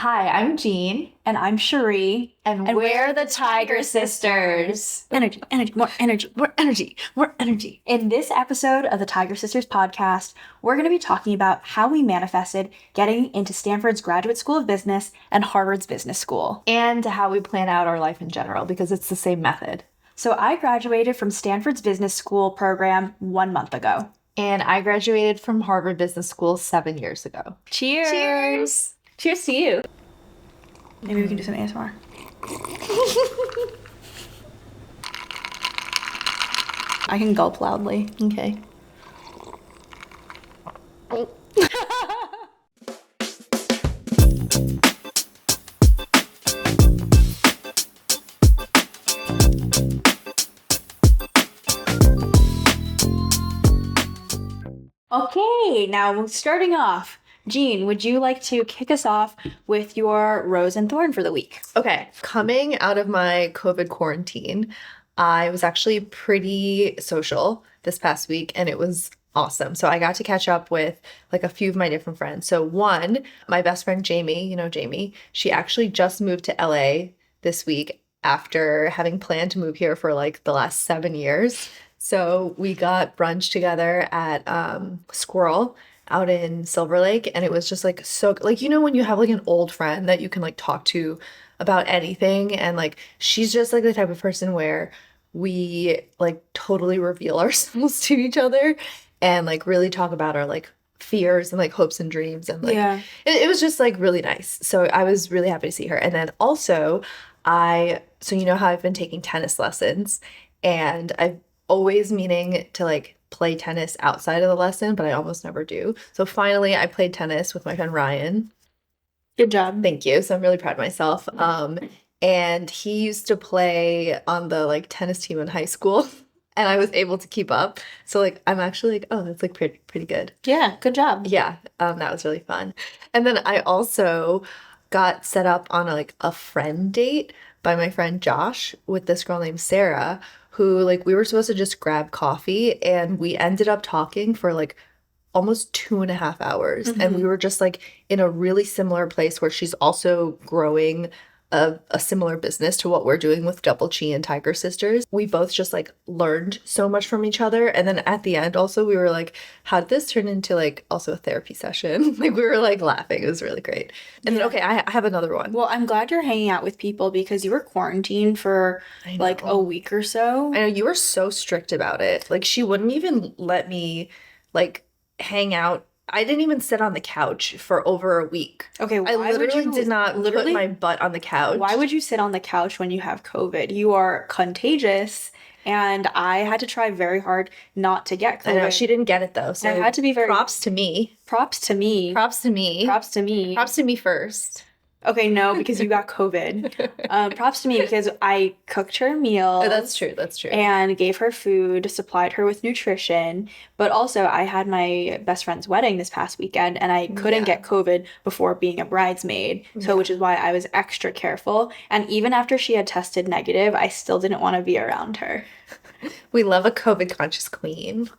Hi, I'm Jean. And I'm Cherie. And we're the Tiger Sisters. Energy, more energy, more energy, more energy. In this episode of the Tiger Sisters podcast, we're going to be talking about how we manifested getting into Stanford's Graduate School of Business and Harvard's Business School. And how we plan out our life in general, because it's the same method. So I graduated from Stanford's Business School program 1 month ago. And I graduated from Harvard Business School 7 years ago. Cheers! Cheers! Cheers to you. Maybe we can do some ASMR. I can gulp loudly. Okay. Okay, now starting off. Jean, would you like to kick us off with your Rose and Thorn for the week? Okay, coming out of my COVID quarantine, I was actually pretty social this past week, and it was awesome. So I got to catch up with like a few of my different friends. So one, my best friend Jamie, you know Jamie, she actually just moved to LA this week after having planned to move here for like the last 7 years. So we got brunch together at Squirrel out in Silver Lake, and it was just like so, like, you know, when you have like an old friend that you can like talk to about anything, and like she's just like the type of person where we like totally reveal ourselves to each other and like really talk about our like fears and like hopes and dreams, and like it was just like really nice. So I was really happy to see her. And then also so you know how I've been taking tennis lessons, and I've always meaning to like play tennis outside of the lesson, but I almost never do. So finally I played tennis with my friend Ryan. Good job. Thank you. So I'm really proud of myself. And he used to play on the like tennis team in high school, and I was able to keep up. So like I'm actually like, oh, that's like pretty good. Yeah, good job. Yeah, that was really fun. And then I also got set up on a friend date by my friend Josh with this girl named Sarah, who like we were supposed to just grab coffee, and we ended up talking for like almost 2.5 hours. Mm-hmm. And we were just like in a really similar place where she's also growing a similar business to what we're doing with Double Chi and Tiger Sisters. We both just like learned so much from each other. And then at the end also we were like, how did this turn into like also a therapy session? Like we were like laughing. It was really great. And then, okay, I have another one. Well, I'm glad you're hanging out with people because you were quarantined for like a week or so. I know, you were so strict about it. Like she wouldn't even let me like hang out. I didn't even sit on the couch for over a week. Okay, I literally did not put my butt on the couch. Why would you sit on the couch when you have COVID? You are contagious, and I had to try very hard not to get COVID. I know, she didn't get it though. So I had to be very... Props to me. Props to me. Props to me. Props to me. Props to me first. Okay, no, because you got COVID. Props to me because I cooked her meal. Oh, that's true. That's true. And gave her food, supplied her with nutrition. But also, I had my best friend's wedding this past weekend, and I couldn't get COVID before being a bridesmaid. So, which is why I was extra careful. And even after she had tested negative, I still didn't want to be around her. We love a COVID conscious queen.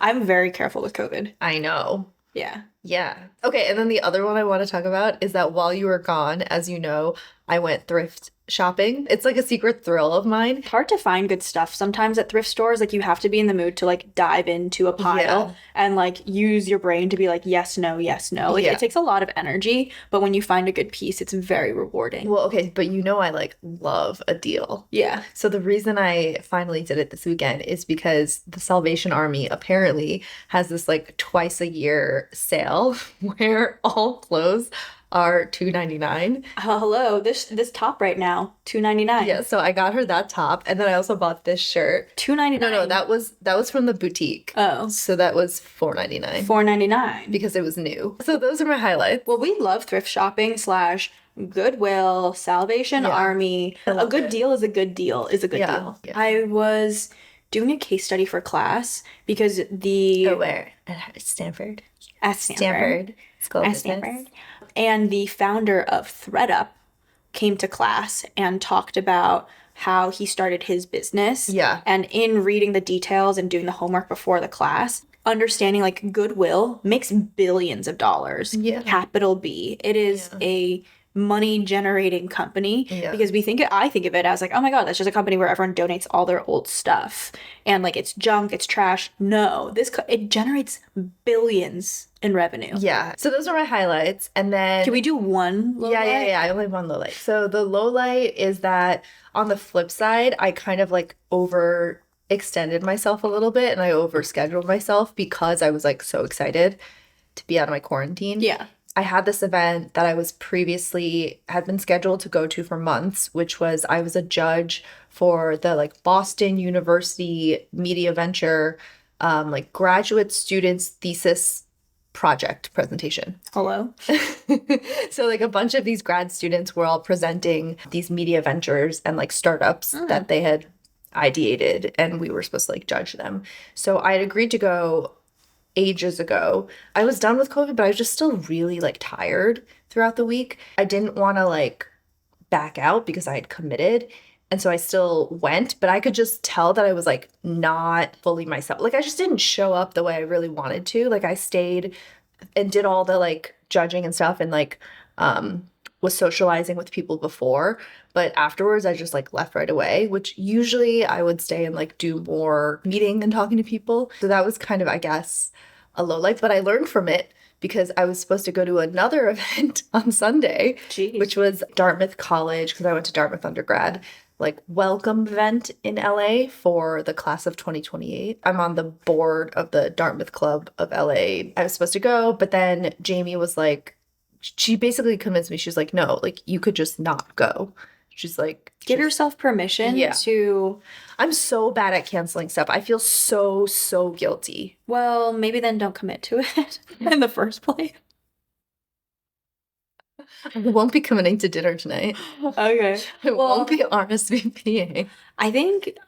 I'm very careful with COVID. I know. Yeah. Yeah. Okay, and then the other one I want to talk about is that while you were gone, as you know, I went thrift shopping. It's like a secret thrill of mine. It's hard to find good stuff. Sometimes at thrift stores, like you have to be in the mood to like dive into a pile and like use your brain to be like, yes, no, yes, no. Like it takes a lot of energy, but when you find a good piece, it's very rewarding. Well, okay, but you know I like love a deal. Yeah. So the reason I finally did it this weekend is because the Salvation Army apparently has this like twice a year sale where all clothes are $2.99. Hello, this top right now, $2.99. Yeah, so I got her that top, and then I also bought this shirt. $2.99. No, that was from the boutique. Oh, so that was $4.99. $4.99 because it was new. So those are my highlights. Well, we love thrift shopping / Goodwill, Salvation Army. A good deal is a good deal is a good deal. Yeah. I was doing a case study for class because where? At Stanford. At Stanford. School of Business. Stanford. And the founder of ThreadUp came to class and talked about how he started his business. Yeah. And in reading the details and doing the homework before the class, understanding like Goodwill makes billions of dollars. Yeah. Capital B. It is a money generating company Yeah. because I think of it as like, oh my God, that's just a company where everyone donates all their old stuff and like it's junk, it's trash. No, it generates billions in revenue. Yeah. So those are my highlights. And then Can we do one low light? Yeah. I only have one low light. So the low light is that on the flip side, I kind of like overextended myself a little bit and I overscheduled myself because I was like so excited to be out of my quarantine. Yeah. I had this event that I was previously had been scheduled to go to for months, which was I was a judge for the like Boston University Media Venture like graduate students thesis project presentation. Hello. So like a bunch of these grad students were all presenting these media ventures and like startups that they had ideated and we were supposed to like judge them. So I had agreed to go ages ago. I was done with COVID, but I was just still really like tired throughout the week. I didn't want to like back out because I had committed. And so I still went, but I could just tell that I was like not fully myself. Like I just didn't show up the way I really wanted to. Like I stayed and did all the like judging and stuff and like was socializing with people before, but afterwards I just like left right away, which usually I would stay and like do more meeting and talking to people. So that was kind of, I guess, a low light, but I learned from it because I was supposed to go to another event on Sunday, Jeez. which was Dartmouth College, because I went to Dartmouth undergrad, like welcome event in LA for the class of 2028. I'm on the board of the Dartmouth Club of LA. I was supposed to go, but then Jamie was like, she basically convinced me, she's like, no, like you could just not go. She's like, Give yourself permission to. I'm so bad at canceling stuff. I feel so guilty. Well, maybe then don't commit to it in the first place. I won't be committing to dinner tonight. Okay. I won't be RSVPing. I think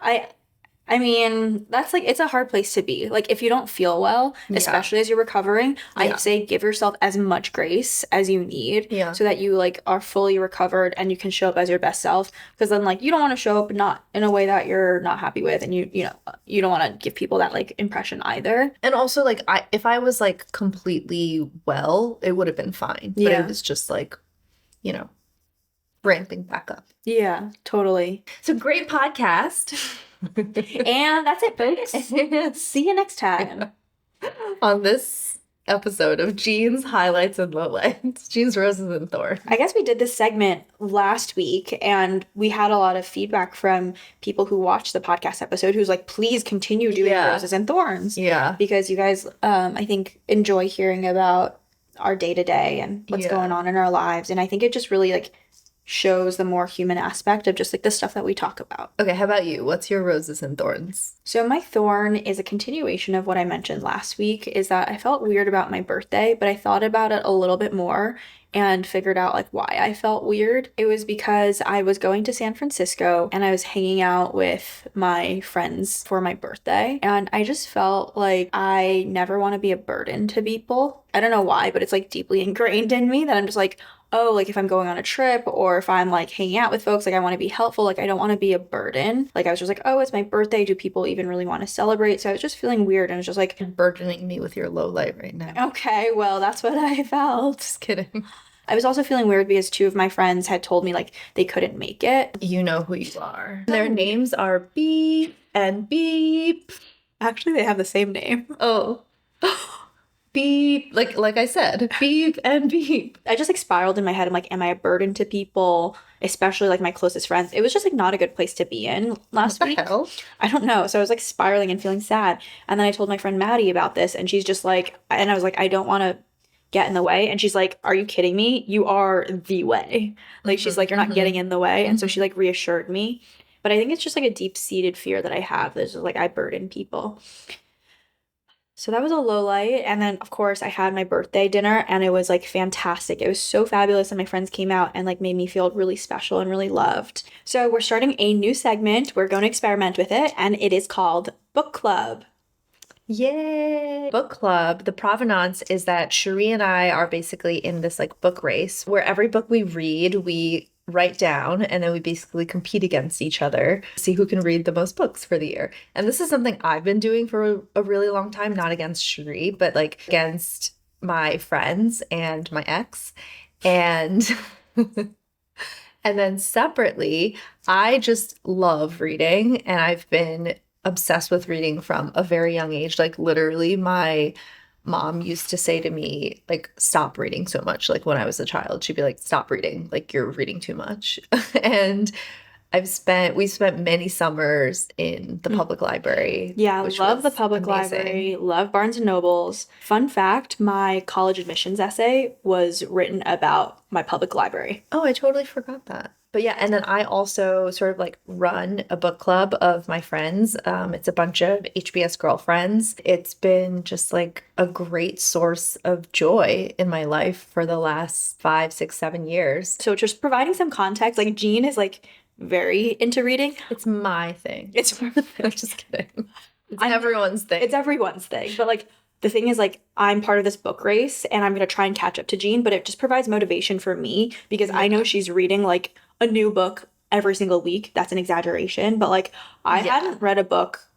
I mean, that's like, it's a hard place to be. Like, if you don't feel well, especially as you're recovering, I'd say give yourself as much grace as you need so that you, like, are fully recovered and you can show up as your best self. Because then, like, you don't want to show up not in a way that you're not happy with. And you know, you don't want to give people that, like, impression either. And also, like, if I was, like, completely well, it would have been fine. But it was just, like, you know, ramping back up. Yeah, totally. So great podcast. And that's it, folks. See you next time. On this episode of Jean's Highlights and Lowlights. Jean's Roses and Thorns. I guess we did this segment last week and we had a lot of feedback from people who watched the podcast episode who's like, please continue doing Roses and Thorns. Yeah. Because you guys, I think, enjoy hearing about our day-to-day and what's going on in our lives. And I think it just really, like, shows the more human aspect of just like the stuff that we talk about. Okay, how about you? What's your Roses and Thorns? So my thorn is a continuation of what I mentioned last week, is that I felt weird about my birthday, but I thought about it a little bit more and figured out like why I felt weird. It was because I was going to San Francisco and I was hanging out with my friends for my birthday, and I just felt like I never want to be a burden to people. I don't know why, but it's like deeply ingrained in me that I'm just like, oh, like if I'm going on a trip or if I'm like hanging out with folks, like I want to be helpful. Like I don't want to be a burden. Like I was just like, oh, it's my birthday. Do people even really want to celebrate? So I was just feeling weird and it's just like, you're burdening me with your low light right now. Okay, well, that's what I felt. Just kidding. I was also feeling weird because two of my friends had told me like they couldn't make it. You know who you are. Their names are Beep and Beep. Actually, they have the same name. Oh. Beep, like I said, Beep and Beep. I just like spiraled in my head. I'm like, am I a burden to people, especially like my closest friends? It was just like not a good place to be in last week. What the hell? I don't know. So I was like spiraling and feeling sad. And then I told my friend Maddie about this, and she's just like, and I was like, I don't want to get in the way. And she's like, are you kidding me? You are the way. Like she's like, you're not getting in the way. And so she like reassured me. But I think it's just like a deep-seated fear that I have that's just like I burden people. So that was a low light. And then, of course, I had my birthday dinner and it was like fantastic. It was so fabulous. And my friends came out and like made me feel really special and really loved. So we're starting a new segment. We're going to experiment with it. And it is called Book Club. Yay! Book club. The provenance is that Cherie and I are basically in this like book race where every book we read, we write down and then we basically compete against each other, see who can read the most books for the year. And this is something I've been doing for a really long time, not against Cherie, but like against my friends and my ex. And And then separately, I just love reading and I've been obsessed with reading from a very young age. Like literally my mom used to say to me, like, stop reading so much. Like when I was a child, she'd be like, stop reading, like you're reading too much. And we spent many summers in the public library, Yeah, which love the was public amazing. library, love Barnes and Nobles. Fun fact, my college admissions essay was written about my public library. Oh, I totally forgot that. But yeah, and then I also sort of like run a book club of my friends. It's a bunch of HBS girlfriends. It's been just like a great source of joy in my life for the last 5, 6, 7 years. So just providing some context, like Jean is like very into reading. It's my thing. It's I'm just kidding. It's everyone's thing. It's everyone's thing. But like the thing is like I'm part of this book race and I'm gonna try and catch up to Jean, but it just provides motivation for me because I know she's reading like a new book every single week. That's an exaggeration, but like I hadn't read a book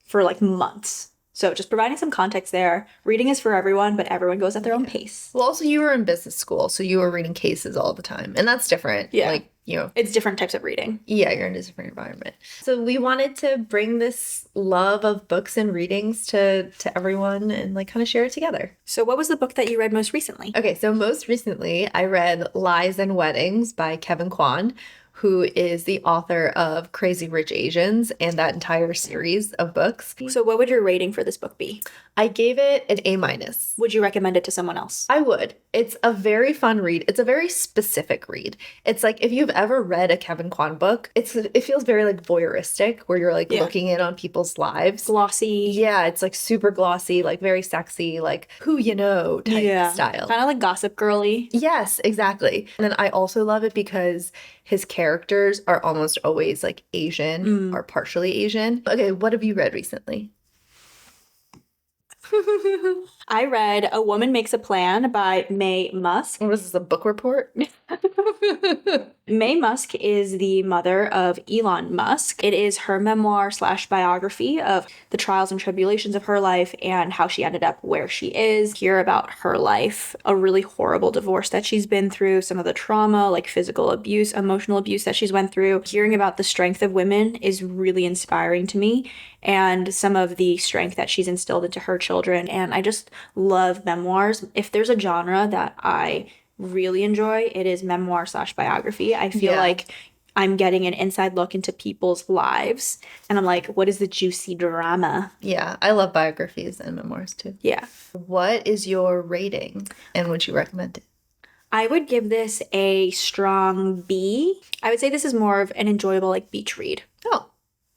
for like months. So just providing some context there. Reading is for everyone, but everyone goes at their own pace. Well, also you were in business school, so you were reading cases all the time, and that's different. Yeah. Like, you know, it's different types of reading. Yeah, you're in a different environment. So we wanted to bring this love of books and readings to everyone and like kind of share it together. So what was the book that you read most recently? Okay, so most recently I read Lies and Weddings by Kevin Kwan, who is the author of Crazy Rich Asians and that entire series of books. So what would your rating for this book be? I gave it an A-. Would you recommend it to someone else? I would. It's a very fun read. It's a very specific read. It's like if you've ever read a Kevin Kwan book, it feels very like voyeuristic where you're like looking in on people's lives. Glossy. Yeah, it's like super glossy, like very sexy, like who you know type style. Kind of like Gossip Girly. Yes, exactly. And then I also love it because his characters are almost always like Asian or partially Asian. Okay, what have you read recently? I read A Woman Makes a Plan by Mae Musk. Was this a book report? Mae Musk is the mother of Elon Musk. It is her memoir / biography of the trials and tribulations of her life and how she ended up where she is. Hear about her life, a really horrible divorce that she's been through, some of the trauma, like physical abuse, emotional abuse that she's went through. Hearing about the strength of women is really inspiring to me, and some of the strength that she's instilled into her children. And I just love memoirs. If there's a genre that I really enjoy, it is memoir / biography. I feel like I'm getting an inside look into people's lives and I'm like, what is the juicy drama? Yeah, I love biographies and memoirs too. Yeah. What is your rating and would you recommend it? I would give this a strong B. I would say this is more of an enjoyable like beach read. Oh,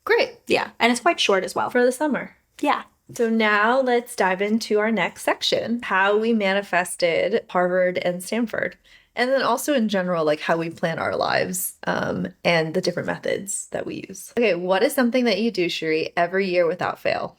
great. Yeah, and it's quite short as well. For the summer. Yeah. So now let's dive into our next section, how we manifested Harvard and Stanford. And then also in general, like how we plan our lives and the different methods that we use. Okay, what is something that you do, Cherie, every year without fail?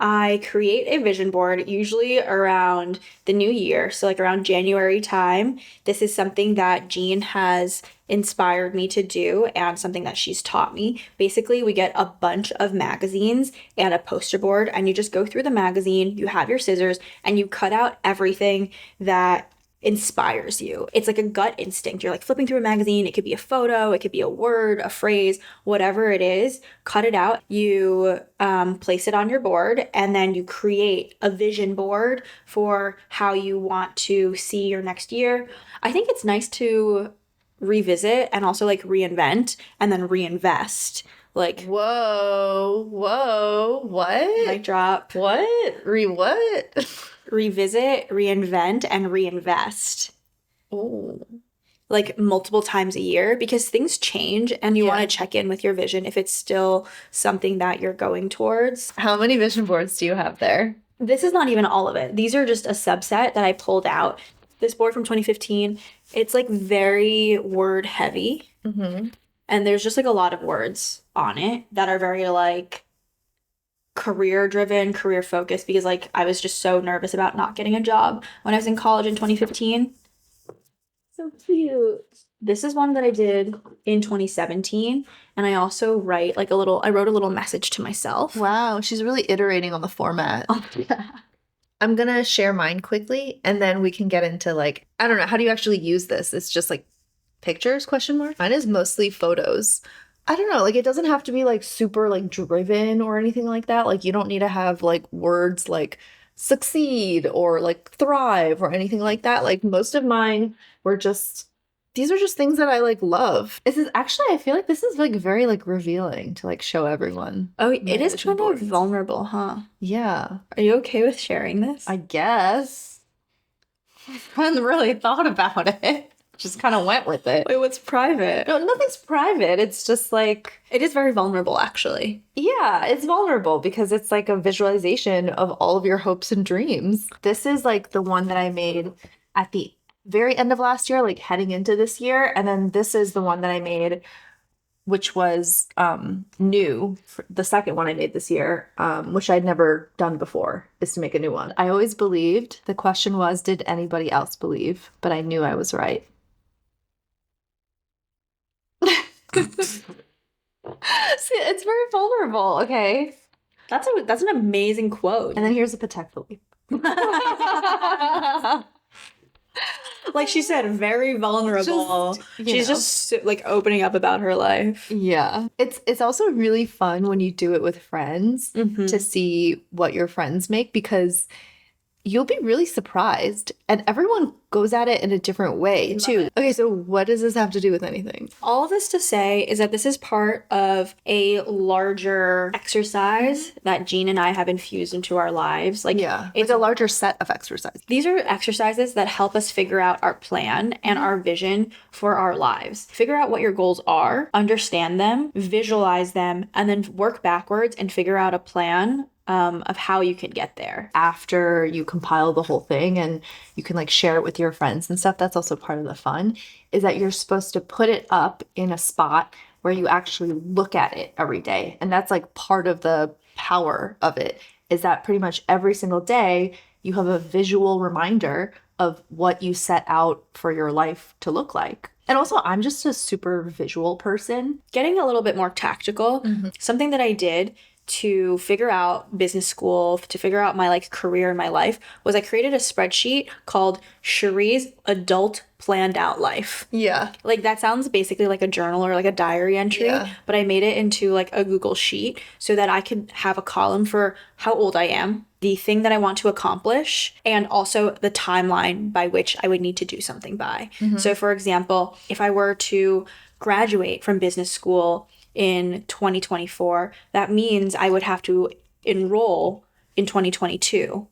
I create a vision board usually around the new year. So like around January time. This is something that Jean has inspired me to do and something that she's taught me. Basically, we get a bunch of magazines and a poster board and you just go through the magazine, you have your scissors and you cut out everything that inspires you. It's like a gut instinct. You're like flipping through a magazine. It could be a photo, it could be a word, a phrase, whatever it is. Cut it out. You place it on your board and then you create a vision board for how you want to see your next year. I think it's nice to revisit and also like reinvent and then reinvest. Like, whoa, what? Mic drop. What? What? Revisit, reinvent, and reinvest. Oh. Like multiple times a year because things change and you want to check in with your vision if it's still something that you're going towards. How many vision boards do you have there? This is not even all of it. These are just a subset that I pulled out. This board from 2015, it's like very word heavy. Mm-hmm. And there's just like a lot of words on it that are very like career driven, career focused because like I was just so nervous about not getting a job when I was in college in 2015. So cute. This is one that I did in 2017 and I also wrote a little message to myself. Wow, she's really iterating on the format. Oh, yeah. I'm gonna share mine quickly and then we can get into like, I don't know, how do you actually use this? It's just like Pictures, question mark? Mine is mostly photos. I don't know, like it doesn't have to be like super like driven or anything like that. Like you don't need to have like words like succeed or like thrive or anything like that. Like most of mine were just these are just things that I like love. This is actually I feel like this is like very like revealing to like show everyone. Oh, my it is vision kind of boards. vulnerable, huh? Yeah, Are you okay with sharing this? I guess. I hadn't really thought about it. Just kind of went with it. Wait, what's private? No, nothing's private. It's just like, It is very vulnerable, actually. yeah, it's vulnerable because it's like a visualization of all of your hopes and dreams. This is like the one that I made at the very end of last year, like heading into this year. And then this is the one that I made, which was new. The second one I made this year, which I'd never done before, is to make a new one. I always believed. The question was, did anybody else believe? But I knew I was right. See, it's very vulnerable, okay? That's an amazing quote. And then here's a Patek Philippe. Like she said, very vulnerable. She's know. just like opening up about her life. Yeah. It's also really fun when you do it with friends Mm-hmm. to see what your friends make because you'll be really surprised and everyone goes at it in a different way too. Okay, so what does this have to do with anything? All of this to say is that this is part of a larger exercise that Jean and I have infused into our lives. Like, Yeah, it's it's a larger set of exercises. these are exercises that help us figure out our plan and our vision for our lives. Figure out what your goals are, understand them, visualize them, and then work backwards and figure out a plan of how you can get there. After you compile the whole thing and you can like share it with your friends and stuff, that's also part of the fun, is that you're supposed to put it up in a spot where you actually look at it every day. And that's like part of the power of it, is that pretty much every single day you have a visual reminder of what you set out for your life to look like. And also, I'm just a super visual person. Getting a little bit more tactical, something that I did to figure out business school, to figure out my like career in my life, was I created a spreadsheet called Cherie's Adult Planned Out Life. Yeah. Like that sounds basically like a journal or like a diary entry, Yeah. but I made it into like a Google sheet so that I could have a column for how old I am, the thing that I want to accomplish, and also the timeline by which I would need to do something by. So for example, if I were to graduate from business school in 2024, that means I would have to enroll in 2022.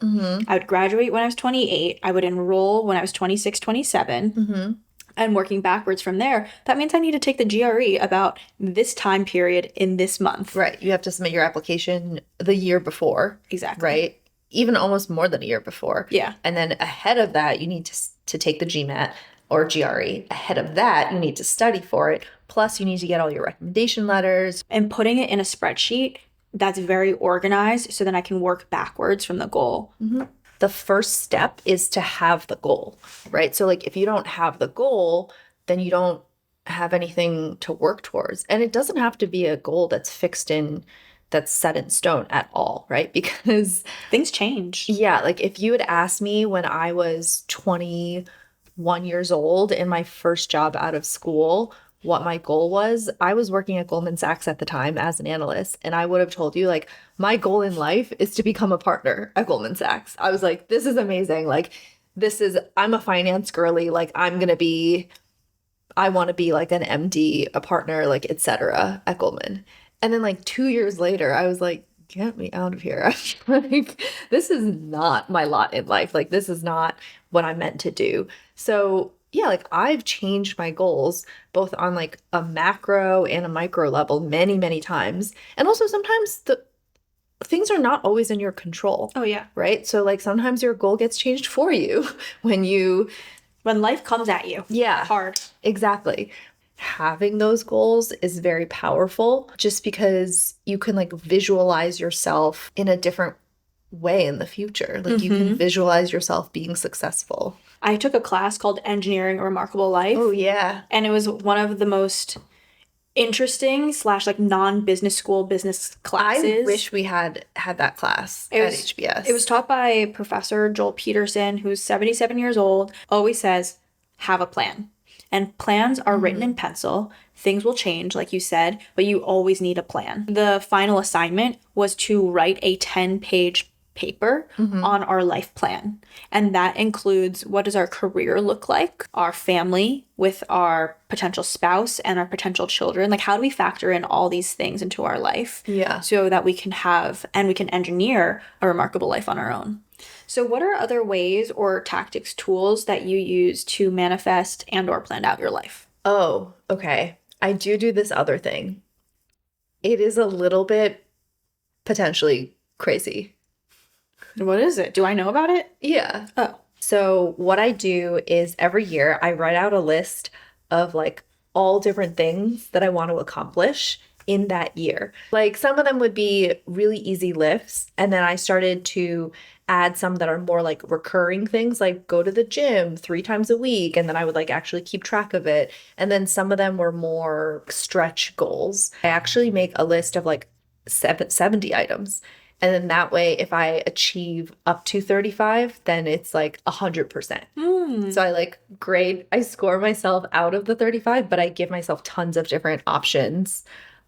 I would graduate when I was 28. I would enroll when I was 26, 27. And working backwards from there, that means I need to take the GRE about this time period in this month. Right. You have to submit your application the year before. Exactly. Right. Even almost more than a year before. Yeah. And then ahead of that, you need to take the GMAT or GRE. Ahead of that, you need to study for it. Plus, you need to get all your recommendation letters. And putting it in a spreadsheet that's very organized so then I can work backwards from the goal. The first step is to have the goal, right? So like if you don't have the goal, then you don't have anything to work towards. And it doesn't have to be a goal that's that's set in stone at all, right? Because Things change. yeah, like if you had asked me when I was 21 years old in my first job out of school, what my goal was, I was working at Goldman Sachs at the time as an analyst, and I would have told you, like, my goal in life is to become a partner at Goldman Sachs. I was like, this is amazing. Like, I'm a finance girly. Like, I want to be like an MD, a partner, like, etc. at Goldman. And then like 2 years later, I was like, get me out of here. Like, this is not my lot in life. Like, this is not what I'm meant to do. So yeah, like I've changed my goals both on like a macro and a micro level many, many times. And also sometimes the things are not always in your control. Oh, yeah. Right? So like sometimes your goal gets changed for you when life comes at you. Yeah. Hard. Exactly. Having those goals is very powerful just because you can like visualize yourself in a different way in the future. Like you can visualize yourself being successful. I took a class called Engineering a Remarkable Life. Oh, yeah. And it was one of the most interesting / like non-business school business classes. I wish we had that class at HBS. It was taught by Professor Joel Peterson, who's 77 years old, always says, have a plan. And plans are written in pencil. Things will change, like you said, but you always need a plan. The final assignment was to write a 10-page paper on our life plan. And that includes what does our career look like, our family with our potential spouse and our potential children. Like, how do we factor in all these things into our life? Yeah. So that we can have and we can engineer a remarkable life on our own. So what are other ways or tactics, tools that you use to manifest and or plan out your life? Oh, okay. I do this other thing. It is a little bit potentially crazy. What is it? Do I know about it? Yeah. Oh. So what I do is every year I write out a list of like all different things that I want to accomplish in that year. Like some of them would be really easy lifts. And then I started to add some that are more like recurring things, like go to the gym 3 times a week. And then I would like actually keep track of it. And then some of them were more stretch goals. I actually make a list of like 70 items. And then that way, if I achieve up to 35, then it's like 100%. So I score myself out of the 35, but I give myself tons of different options.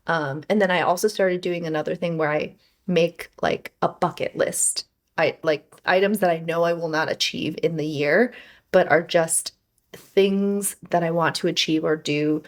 And then I also started doing another thing where I make like a bucket list. I like items that I know I will not achieve in the year, but are just things that I want to achieve or do,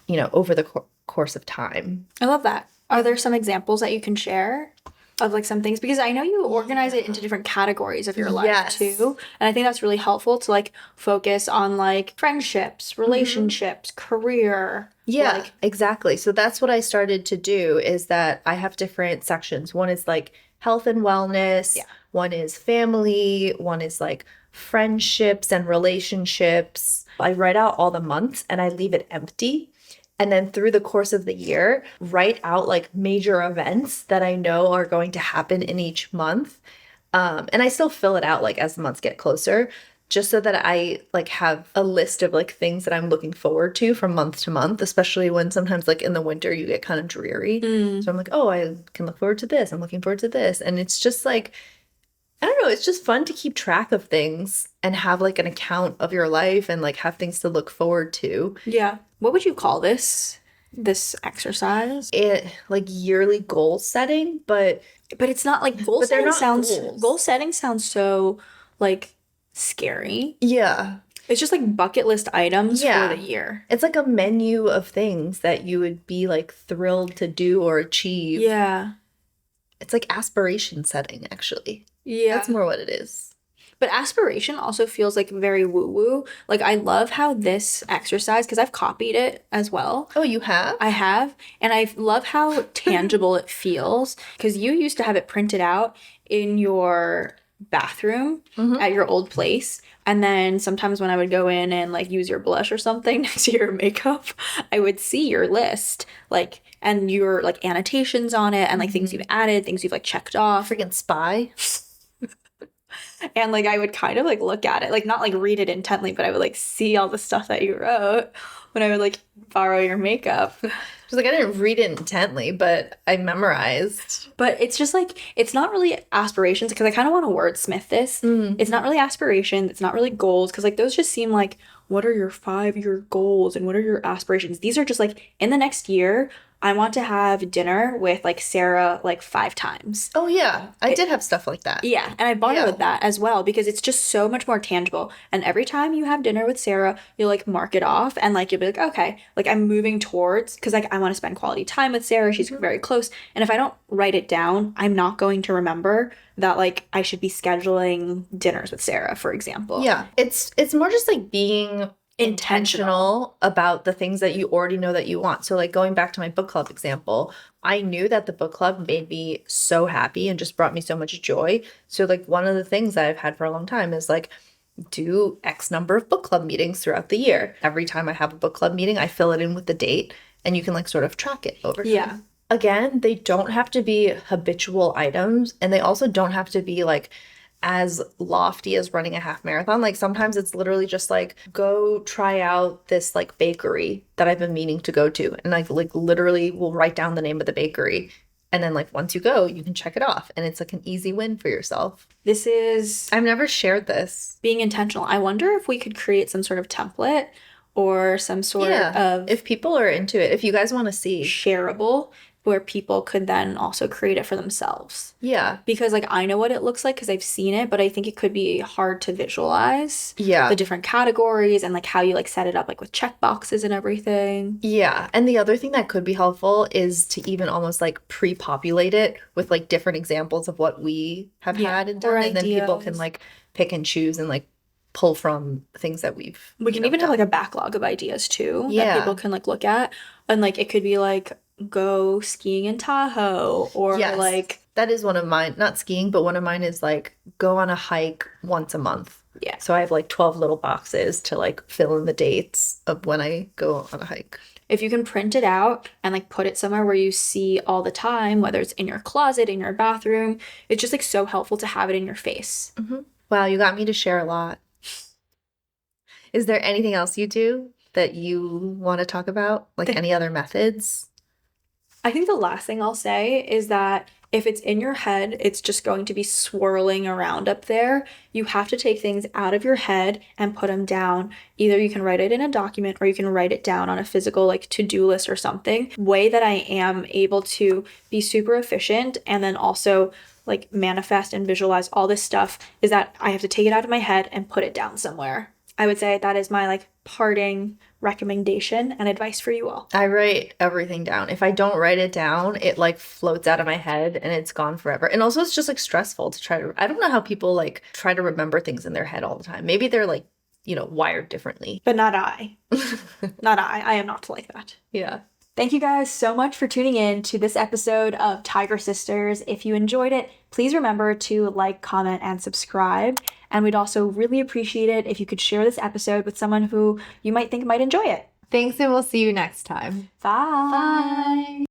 over the course of time. I love that. Are there some examples that you can share of like some things? Because I know you organize it into different categories of your life too. And I think that's really helpful to like focus on like friendships, relationships, career. Yeah, exactly. So that's what I started to do is that I have different sections. One is like health and wellness. One is family. One is like friendships and relationships. I write out all the months and I leave it empty. And then through the course of the year, write out like major events that I know are going to happen in each month. And I still fill it out like as the months get closer, just so that I like have a list of like things that I'm looking forward to from month to month, especially when sometimes like in the winter you get kind of dreary. So I'm like, oh, I can look forward to this. I'm looking forward to this. And it's just like, I don't know, it's just fun to keep track of things and have like an account of your life and like have things to look forward to. Yeah. What would you call this exercise? It like yearly goal setting, but it's not like goal setting sounds so like scary. Yeah. It's just like bucket list items for the year. It's like a menu of things that you would be like thrilled to do or achieve. Yeah. It's like aspiration setting, actually. Yeah. That's more what it is. But aspiration also feels like very woo-woo. Like I love how this exercise, because I've copied it as well. Oh, you have? I have. And I love how tangible it feels. Because you used to have it printed out in your bathroom at your old place. And then sometimes when I would go in and like use your blush or something next to your makeup, I would see your list. Like, and your like annotations on it and like things you've added, things you've like checked off. Freaking spy. And like I would kind of like look at it, like not like read it intently, but I would like see all the stuff that you wrote when I would like borrow your makeup. Just like I didn't read it intently, but I memorized. But it's just like it's not really aspirations, because I kind of want to wordsmith this. It's not really aspirations, it's not really goals, because like those just seem like, what are your 5-year goals and what are your aspirations? These are just like, in the next year, I want to have dinner with like Sarah like 5 times. Oh yeah, I did have stuff like that. Yeah, and I bought it with that as well, because it's just so much more tangible. And every time you have dinner with Sarah, you'll like mark it off and like you'll be like, okay, like I'm moving towards, because like I want to spend quality time with Sarah. She's very close. And if I don't write it down, I'm not going to remember that like I should be scheduling dinners with Sarah, for example. Yeah, it's more just like being intentional about the things that you already know that you want. So like going back to my book club example, I knew that the book club made me so happy and just brought me so much joy. So like one of the things that I've had for a long time is like do X number of book club meetings throughout the year. Every time I have a book club meeting, I fill it in with the date and you can like sort of track it over time. Yeah. Again, they don't have to be habitual items, and they also don't have to be like as lofty as running a half marathon. Like sometimes it's literally just like go try out this like bakery that I've been meaning to go to, and like literally will write down the name of the bakery, and then like once you go you can check it off, and it's like an easy win for yourself. This is I've never shared this. Being intentional. I wonder if we could create some sort of template or some sort of if people are into it, if you guys want to see. shareable where people could then also create it for themselves. Yeah. Because like I know what it looks like because I've seen it, but I think it could be hard to visualize. Yeah. The different categories and like how you like set it up like with check boxes and everything. Yeah. And the other thing that could be helpful is to even almost like pre-populate it with like different examples of what we have had and done. And then people can like pick and choose and like pull from things that we can even have like a backlog of ideas too that people can like look at. And like it could be like go skiing in Tahoe or like that is one of mine, not skiing, but one of mine is like go on a hike once a month. Yeah. So I have like 12 little boxes to like fill in the dates of when I go on a hike. If you can print it out and like put it somewhere where you see all the time, whether it's in your closet, in your bathroom, it's just like so helpful to have it in your face. Wow, you got me to share a lot. Is there anything else you do that you want to talk about? Like any other methods? I think the last thing I'll say is that if it's in your head, it's just going to be swirling around up there. You have to take things out of your head and put them down. Either you can write it in a document or you can write it down on a physical like to-do list or something. Way that I am able to be super efficient and then also like manifest and visualize all this stuff is that I have to take it out of my head and put it down somewhere. I would say that is my like parting recommendation and advice for you all. I write everything down. If I don't write it down, it like floats out of my head and it's gone forever. And also it's just like stressful to try to, I don't know how people like try to remember things in their head all the time. Maybe they're like, you know, wired differently. But not I. Not I. I am not like that. Yeah. Thank you guys so much for tuning in to this episode of Tiger Sisters. If you enjoyed it, please remember to like, comment, and subscribe. And we'd also really appreciate it if you could share this episode with someone who you might think might enjoy it. Thanks, and we'll see you next time. Bye. Bye.